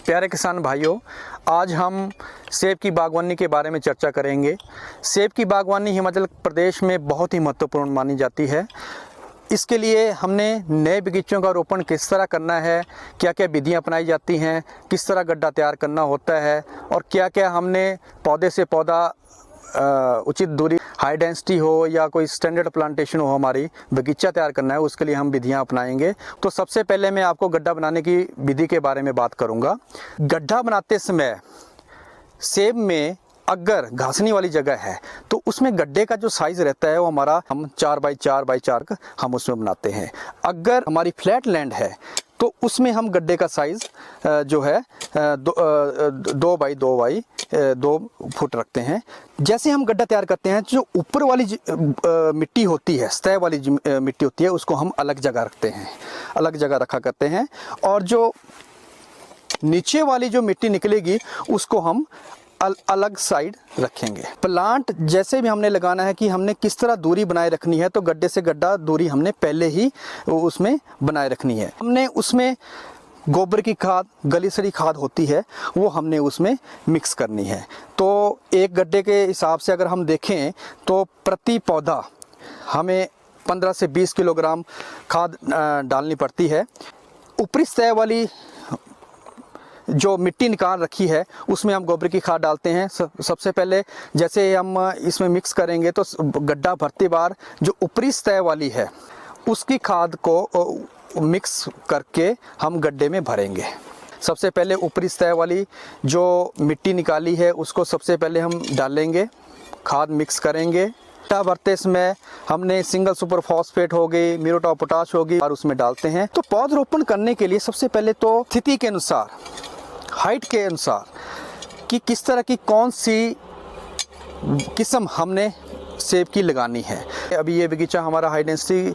प्यारे किसान भाइयों, आज हम सेब की बागवानी के बारे में चर्चा करेंगे। सेब की बागवानी हिमाचल प्रदेश में बहुत ही महत्वपूर्ण मानी जाती है। इसके लिए हमने नए बगीचों का रोपण किस तरह करना है, क्या क्या विधियां अपनाई जाती हैं, किस तरह गड्ढा तैयार करना होता है और क्या क्या हमने पौधे से पौधा उचित दूरी, हाई डेंसिटी हो या कोई स्टैंडर्ड प्लांटेशन हो, हमारी बगीचा तैयार करना है, उसके लिए हम विधियां अपनाएंगे। तो सबसे पहले मैं आपको गड्ढा बनाने की विधि के बारे में बात करूंगा। गड्ढा बनाते समय सेब में अगर घासनी वाली जगह है तो उसमें गड्ढे का जो साइज़ रहता है वो हमारा हम 4x4x4 का हम उसमें बनाते हैं। अगर हमारी फ्लैट लैंड है तो उसमें हम गड्ढे का साइज़ जो है 2x2 फुट रखते हैं। जैसे हम गड्ढा तैयार करते हैं, जो ऊपर वाली मिट्टी होती है, सतह वाली मिट्टी होती है, उसको हम अलग जगह रखते हैं, अलग जगह रखा करते हैं। और जो नीचे वाली जो मिट्टी निकलेगी उसको हम अलग साइड रखेंगे। प्लांट जैसे भी हमने लगाना है कि हमने किस तरह दूरी बनाए रखनी है, तो गड्ढे से गड्ढा दूरी हमने पहले ही उसमें बनाए रखनी है। हमने उसमें गोबर की खाद, गली सड़ी खाद होती है, वो हमने उसमें मिक्स करनी है। तो एक गड्ढे के हिसाब से अगर हम देखें तो प्रति पौधा हमें 15 से 20 किलोग्राम खाद डालनी पड़ती है। ऊपरी सतह वाली जो मिट्टी निकाल रखी है उसमें हम गोबर की खाद डालते हैं। सबसे पहले जैसे हम इसमें मिक्स करेंगे तो गड्ढा भरती बार जो ऊपरी सतह वाली है उसकी खाद को मिक्स करके हम गड्ढे में भरेंगे। सबसे पहले ऊपरी सतह वाली जो मिट्टी निकाली है उसको सबसे पहले हम डालेंगे, खाद मिक्स करेंगे। गड्ढा भरते समय हमने सिंगल सुपर फॉस्फेट हो गई, म्यूरेट ऑफ पोटाश होगी और उसमें डालते हैं। तो पौधरोपण करने के लिए सबसे पहले तो स्थिति के अनुसार, हाइट के अनुसार कि किस तरह की कौन सी किस्म हमने सेब की लगानी है। अभी ये बगीचा हमारा हाई डेंसिटी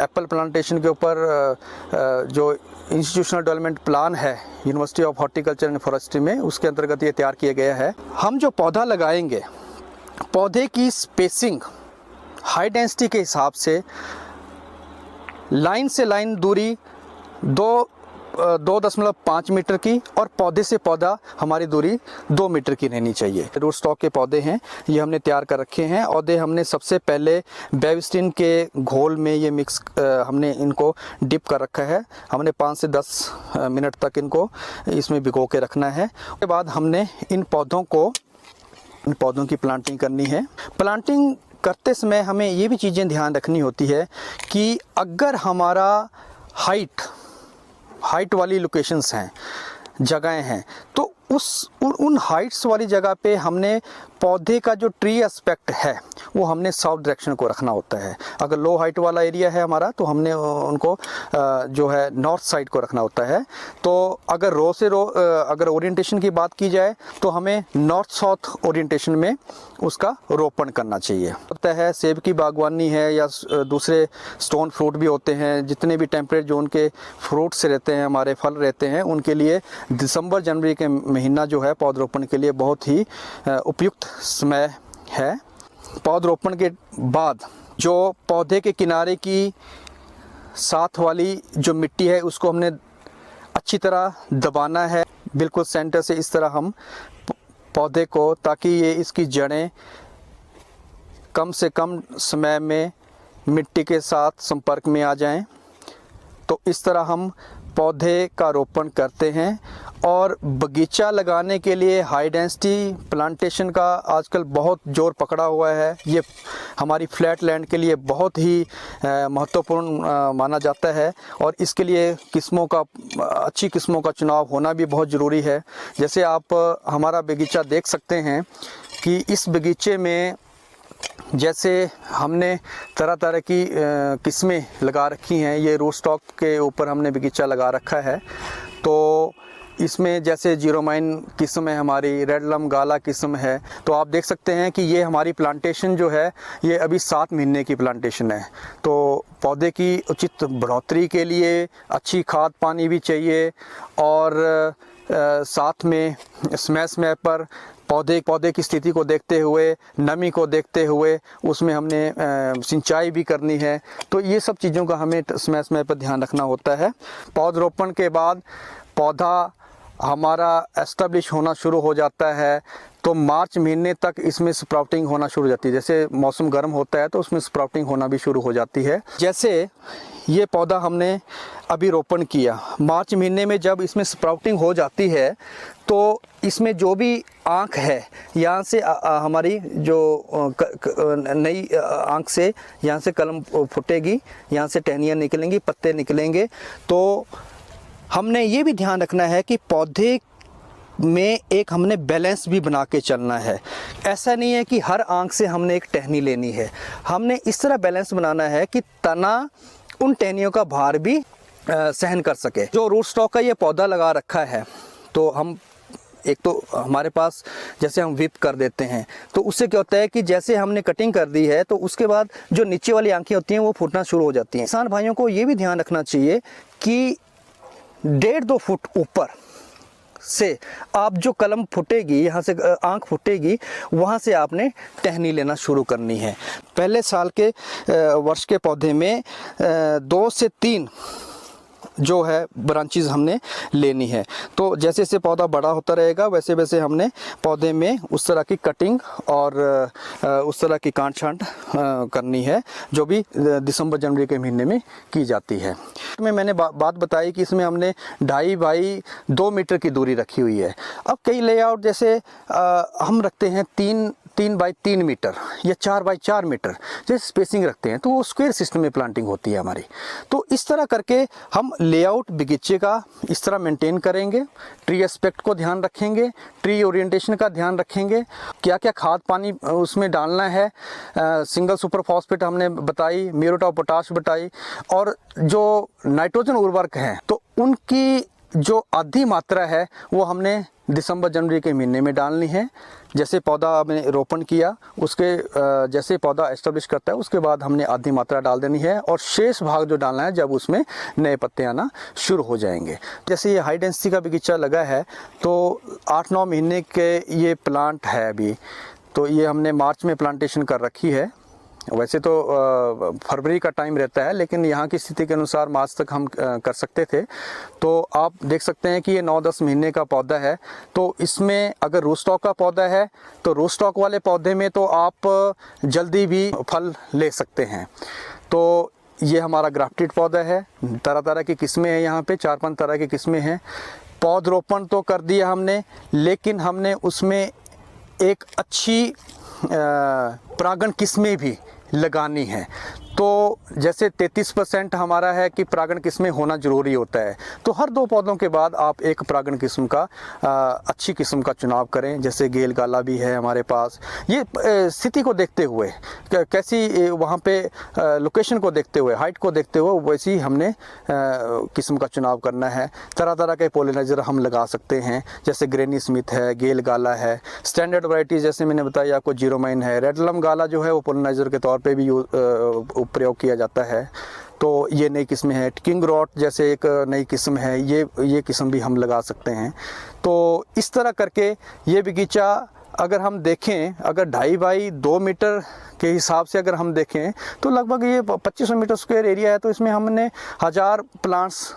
एप्पल प्लांटेशन के ऊपर जो इंस्टीट्यूशनल डेवलपमेंट प्लान है university of horticulture and forestry में, उसके अंतर्गत ये तैयार किया गया है। हम जो पौधा लगाएंगे, पौधे की स्पेसिंग हाई डेंसिटी के हिसाब से लाइन से लाइन दूरी 2.5 मीटर की और पौधे से पौधा हमारी दूरी 2 मीटर की रहनी चाहिए। रूट स्टॉक के पौधे हैं, ये हमने तैयार कर रखे हैं। पौधे हमने सबसे पहले बेविस्टिन के घोल में ये मिक्स हमने इनको डिप कर रखा है। हमने 5 से 10 मिनट तक इनको इसमें भिगो के रखना है। उसके बाद हमने इन पौधों की प्लांटिंग करनी है। प्लांटिंग करते समय हमें ये भी चीज़ें ध्यान रखनी होती है कि अगर हमारा हाइट वाली लोकेशंस हैं, जगहें हैं, तो उन हाइट्स वाली जगह पे हमने पौधे का जो ट्री एस्पेक्ट है वो हमने साउथ डायरेक्शन को रखना होता है। अगर लो हाइट वाला एरिया है हमारा तो हमने उनको जो है नॉर्थ साइड को रखना होता है। तो अगर रो से रो अगर ओरिएंटेशन की बात की जाए तो हमें नॉर्थ साउथ ओरिएंटेशन में उसका रोपण करना चाहिए। होता है सेब की बागवानी है या दूसरे स्टोन फ्रूट भी होते हैं, जितने भी टेम्परेट जोन के फ्रूट्स रहते हैं, हमारे फल रहते हैं, उनके लिए दिसंबर जनवरी के महीना जो है पौधरोपण के लिए बहुत ही उपयुक्त समय है। पौधरोपण के बाद जो पौधे के किनारे की साथ वाली जो मिट्टी है उसको हमने अच्छी तरह दबाना है, बिल्कुल सेंटर से इस तरह हम पौधे को, ताकि ये इसकी जड़ें कम से कम समय में मिट्टी के साथ संपर्क में आ जाएं। तो इस तरह हम पौधे का रोपण करते हैं। और बगीचा लगाने के लिए हाई डेंसिटी प्लांटेशन का आजकल बहुत जोर पकड़ा हुआ है। ये हमारी फ्लैट लैंड के लिए बहुत ही महत्वपूर्ण माना जाता है और इसके लिए अच्छी किस्मों का चुनाव होना भी बहुत ज़रूरी है। जैसे आप हमारा बगीचा देख सकते हैं कि इस बगीचे में जैसे हमने तरह तरह की किस्में लगा रखी हैं। ये रूट स्टॉक के ऊपर हमने बगीचा लगा रखा है। तो इसमें जैसे जीरोमाइन किस्म है, हमारी रेड लम गाला किस्म है। तो आप देख सकते हैं कि ये हमारी प्लांटेशन जो है ये अभी 7 महीने की प्लांटेशन है। तो पौधे की उचित बढ़ोतरी के लिए अच्छी खाद पानी भी चाहिए और साथ में समय पर पौधे की स्थिति को देखते हुए, नमी को देखते हुए उसमें हमने सिंचाई भी करनी है। तो ये सब चीज़ों का हमें समय पर ध्यान रखना होता है। पौधरोपण के बाद पौधा हमारा एस्टेब्लिश होना शुरू हो जाता है तो मार्च महीने तक इसमें स्प्राउटिंग होना शुरू हो जाती है। जैसे मौसम गर्म होता है तो उसमें स्प्राउटिंग होना भी शुरू हो जाती है। जैसे ये पौधा हमने अभी रोपण किया, मार्च महीने में जब इसमें स्प्राउटिंग हो जाती है तो इसमें जो भी आँख है यहाँ से हमारी जो नई आँख से यहाँ से कलम फूटेगी, यहाँ से टहनियाँ निकलेंगी, पत्ते निकलेंगे। तो हमने ये भी ध्यान रखना है कि पौधे में एक हमने बैलेंस भी बना के चलना है। ऐसा नहीं है कि हर आंख से हमने एक टहनी लेनी है, हमने इस तरह बैलेंस बनाना है कि तना उन टहनियों का भार भी सहन कर सके। जो रूट स्टॉक का ये पौधा लगा रखा है तो हम एक तो हमारे पास जैसे हम विप कर देते हैं तो उससे क्या होता है कि जैसे हमने कटिंग कर दी है तो उसके बाद जो नीचे वाली आंखें होती हैं वो फूटना शुरू हो जाती हैं। किसान भाइयों को ये भी ध्यान रखना चाहिए कि 1.5-2 फुट ऊपर से आप जो कलम फूटेगी, यहाँ से आँख फूटेगी, वहाँ से आपने टहनी लेना शुरू करनी है। पहले साल के वर्ष के पौधे में 2 से 3 जो है ब्रांचेस हमने लेनी है। तो जैसे जैसे पौधा बड़ा होता रहेगा वैसे वैसे हमने पौधे में उस तरह की कटिंग और उस तरह की काट छांट करनी है जो भी दिसंबर जनवरी के महीने में की जाती है। मैंने बात बताई कि इसमें हमने 2.5 बाई 2 मीटर की दूरी रखी हुई है। अब कई लेआउट जैसे हम रखते हैं 3 बाई 3 मीटर या 4 बाई 4 मीटर जैसे स्पेसिंग रखते हैं तो वो स्क्वायर सिस्टम में प्लांटिंग होती है हमारी। तो इस तरह करके हम लेआउट बगीचे का इस तरह मेंटेन करेंगे, ट्री एस्पेक्ट को ध्यान रखेंगे, ट्री ओरिएंटेशन का ध्यान रखेंगे, क्या क्या खाद पानी उसमें डालना है, सिंगल सुपर फॉस्फेट हमने बताई, म्यूरेट ऑफ पोटाश बताई, और जो नाइट्रोजन उर्वरक हैं तो उनकी जो आधी मात्रा है वो हमने दिसंबर जनवरी के महीने में डालनी है। जैसे पौधा हमने रोपण किया उसके जैसे पौधा एस्टेब्लिश करता है उसके बाद हमने आधी मात्रा डाल देनी है और शेष भाग जो डालना है जब उसमें नए पत्ते आना शुरू हो जाएंगे। जैसे ये हाई डेंसिटी का बगीचा लगा है तो 8-9 महीने के ये प्लांट है अभी, तो ये हमने मार्च में प्लांटेशन कर रखी है। वैसे तो फरवरी का टाइम रहता है लेकिन यहाँ की स्थिति के अनुसार मार्च तक हम कर सकते थे। तो आप देख सकते हैं कि ये 9-10 महीने का पौधा है। तो इसमें अगर रूट स्टॉक का पौधा है तो रूट स्टॉक वाले पौधे में तो आप जल्दी भी फल ले सकते हैं। तो ये हमारा ग्राफ्टेड पौधा है, तरह तरह की किस्में हैं, यहाँ पे 4-5 तरह की किस्में हैं। पौधरोपण तो कर दिया हमने लेकिन हमने उसमें एक अच्छी परागण किस्में भी लगानी है। तो जैसे 33% हमारा है कि परागण किस्में होना ज़रूरी होता है, तो हर 2 पौधों के बाद आप एक परागण किस्म का अच्छी किस्म का चुनाव करें। जैसे गेल गाला भी है हमारे पास। ये स्थिति को देखते हुए कैसी वहाँ पे लोकेशन को देखते हुए, हाइट को देखते हुए वैसी हमने किस्म का चुनाव करना है। तरह तरह के पोलिनाइजर हम लगा सकते हैं, जैसे ग्रेनी स्मिथ है, गेल गाला है। स्टैंडर्ड वैरायटी जैसे मैंने बताया आपको जीरोमाइन है, रेड लम गाला जो है वो पोलिनाइजर के तौर पे भी प्रयोग किया जाता है। तो ये नई किस्में हैं। किंग रॉट जैसे एक नई किस्म है, ये किस्म भी हम लगा सकते हैं। तो इस तरह करके ये बगीचा अगर हम देखें, अगर 2.5 बाई 2 मीटर के हिसाब से अगर हम देखें तो लगभग ये 2500 मीटर स्क्वायर एरिया है। तो इसमें हमने 1000 प्लांट्स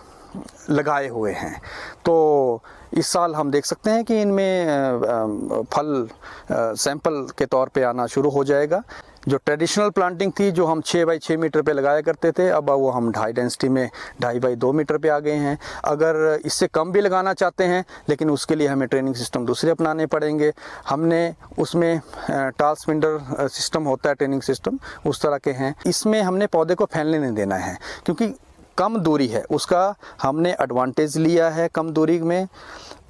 लगाए हुए हैं। तो इस साल हम देख सकते हैं कि इनमें फल सैंपल के तौर पे आना शुरू हो जाएगा। जो ट्रेडिशनल प्लांटिंग थी जो हम 6 बाई 6 मीटर पे लगाया करते थे, अब वो हम हाई डेंसिटी में 2.5 बाई 2 मीटर पे आ गए हैं। अगर इससे कम भी लगाना चाहते हैं लेकिन उसके लिए हमें ट्रेनिंग सिस्टम दूसरे अपनाने पड़ेंगे। हमने उसमें टाल स्पिंडर सिस्टम होता है, ट्रेनिंग सिस्टम उस तरह के हैं। इसमें हमने पौधे को फैलने नहीं देना है क्योंकि कम दूरी है, उसका हमने एडवांटेज लिया है। कम दूरी में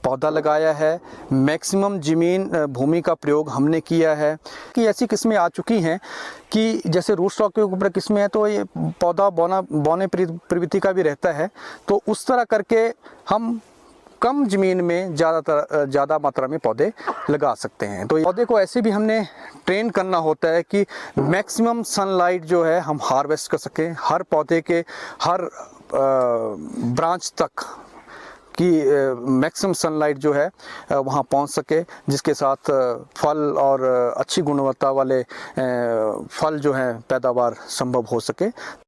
पौधा लगाया है, मैक्सिमम ज़मीन भूमि का प्रयोग हमने किया है। कि ऐसी किस्में आ चुकी हैं कि जैसे रूट स्टॉक के ऊपर किस्में हैं तो ये पौधा बौने प्रवृत्ति का भी रहता है। तो उस तरह करके हम कम ज़मीन में ज़्यादा मात्रा में पौधे लगा सकते हैं। तो पौधे को ऐसे भी हमने ट्रेन करना होता है कि मैक्सिमम सनलाइट जो है हम हार्वेस्ट कर सकें, हर पौधे के हर ब्रांच तक कि मैक्सिमम सनलाइट जो है वहाँ पहुँच सके, जिसके साथ फल और अच्छी गुणवत्ता वाले फल जो हैं पैदावार संभव हो सके।